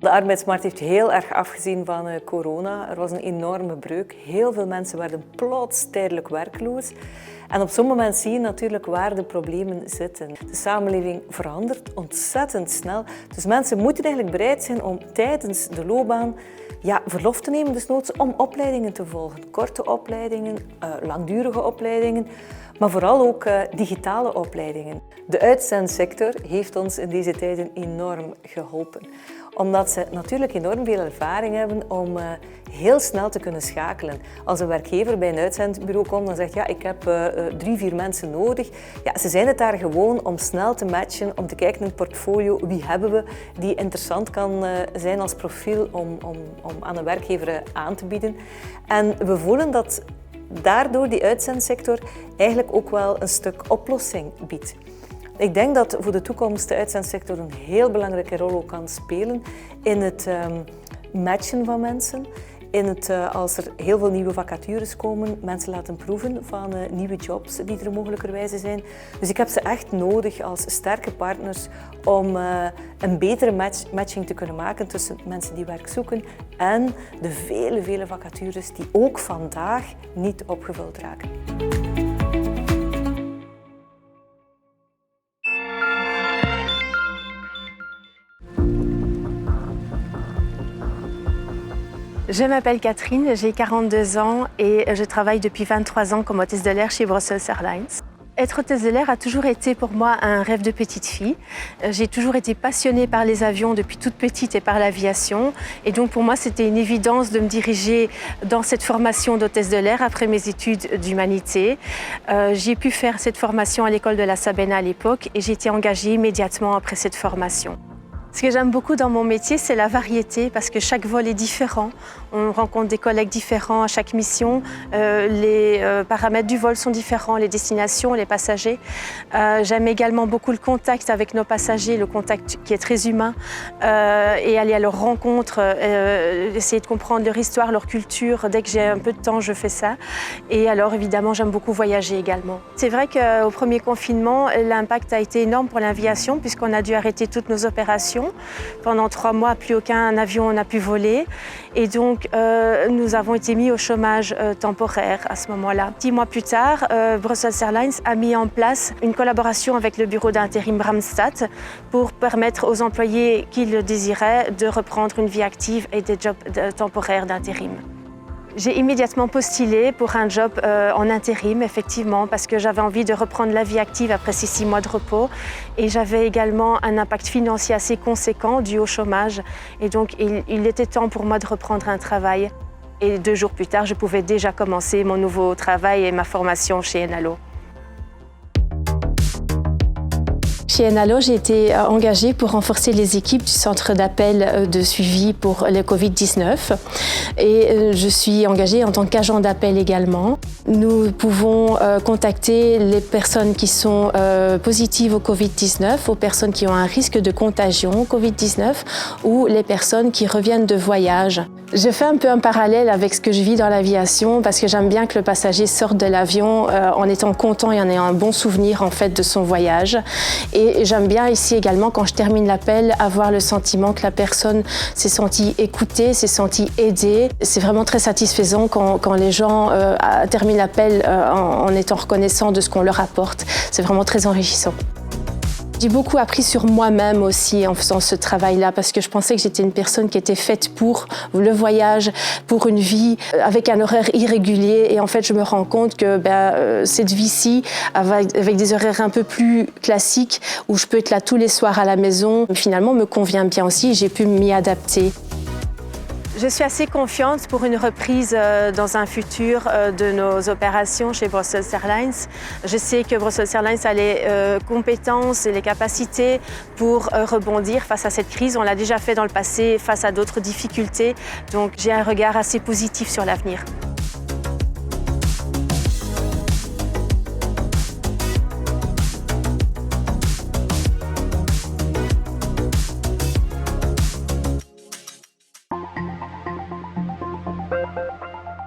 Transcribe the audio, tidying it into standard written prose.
De arbeidsmarkt heeft heel erg afgezien van corona. Er was een enorme breuk. Heel veel mensen werden plots tijdelijk werkloos. En op zo'n moment zie je natuurlijk waar de problemen zitten. De samenleving verandert ontzettend snel. Dus mensen moeten eigenlijk bereid zijn om tijdens de loopbaan verlof te nemen, dus noods om opleidingen te volgen. Korte opleidingen, langdurige opleidingen, maar vooral ook digitale opleidingen. De uitzendsector heeft ons in deze tijden enorm geholpen. Omdat ze natuurlijk enorm veel ervaring hebben om heel snel te kunnen schakelen. Als een werkgever bij een uitzendbureau komt en zegt ik heb 3-4 mensen nodig. Ja, ze zijn het daar gewoon om snel te matchen, om te kijken in het portfolio wie hebben we die interessant kan zijn als profiel om aan een werkgever aan te bieden. En we voelen dat daardoor die uitzendsector eigenlijk ook wel een stuk oplossing biedt. Ik denk dat voor de toekomst de uitzendsector een heel belangrijke rol ook kan spelen in het matchen van mensen. Als er heel veel nieuwe vacatures komen, mensen laten proeven van nieuwe jobs die er mogelijkerwijze zijn. Dus ik heb ze echt nodig als sterke partners om een betere matching te kunnen maken tussen mensen die werk zoeken en de vele vacatures die ook vandaag niet opgevuld raken. Je m'appelle Catherine, j'ai 42 ans et je travaille depuis 23 ans comme hôtesse de l'air chez Brussels Airlines. Être hôtesse de l'air a toujours été pour moi un rêve de petite fille. J'ai toujours été passionnée par les avions depuis toute petite et par l'aviation. Et donc pour moi, c'était une évidence de me diriger dans cette formation d'hôtesse de l'air après mes études d'humanité. J'ai pu faire cette formation à l'école de la Sabena à l'époque et j'ai été engagée immédiatement après cette formation. Ce que j'aime beaucoup dans mon métier, c'est la variété parce que chaque vol est différent. On rencontre des collègues différents à chaque mission. Les paramètres du vol sont différents, les destinations, les passagers. J'aime également beaucoup le contact avec nos passagers, le contact qui est très humain et aller à leur rencontre, essayer de comprendre leur histoire, leur culture. Dès que j'ai un peu de temps, je fais ça. Et alors évidemment, j'aime beaucoup voyager également. C'est vrai qu'au premier confinement, l'impact a été énorme pour l'aviation puisqu'on a dû arrêter toutes nos opérations. Pendant 3 mois, plus aucun avion n'a pu voler. Et donc, nous avons été mis au chômage temporaire à ce moment-là. 10 mois plus tard, Brussels Airlines a mis en place une collaboration avec le bureau d'intérim Randstad pour permettre aux employés qui le désiraient de reprendre une vie active et des jobs temporaires d'intérim. J'ai immédiatement postulé pour un job en intérim, effectivement, parce que j'avais envie de reprendre la vie active après ces 6 mois de repos. Et j'avais également un impact financier assez conséquent dû au chômage. Et donc, il était temps pour moi de reprendre un travail. Et 2 jours plus tard, je pouvais déjà commencer mon nouveau travail et ma formation chez Enalo. Chez Enalo, j'ai été engagée pour renforcer les équipes du centre d'appel de suivi pour le Covid-19 et je suis engagée en tant qu'agent d'appel également. Nous pouvons contacter les personnes qui sont positives au Covid-19, aux personnes qui ont un risque de contagion au Covid-19 ou les personnes qui reviennent de voyage. Je fais un peu un parallèle avec ce que je vis dans l'aviation parce que j'aime bien que le passager sorte de l'avion en étant content et en ayant un bon souvenir en fait de son voyage. Et j'aime bien ici également, quand je termine l'appel, avoir le sentiment que la personne s'est sentie écoutée, s'est sentie aidée. C'est vraiment très satisfaisant quand les gens terminent l'appel en étant reconnaissants de ce qu'on leur apporte. C'est vraiment très enrichissant. J'ai beaucoup appris sur moi-même aussi en faisant ce travail-là parce que je pensais que j'étais une personne qui était faite pour le voyage, pour une vie avec un horaire irrégulier et en fait je me rends compte que cette vie-ci avec des horaires un peu plus classiques où je peux être là tous les soirs à la maison finalement me convient bien aussi, j'ai pu m'y adapter. Je suis assez confiante pour une reprise dans un futur de nos opérations chez Brussels Airlines. Je sais que Brussels Airlines a les compétences et les capacités pour rebondir face à cette crise. On l'a déjà fait dans le passé face à d'autres difficultés. Donc j'ai un regard assez positif sur l'avenir.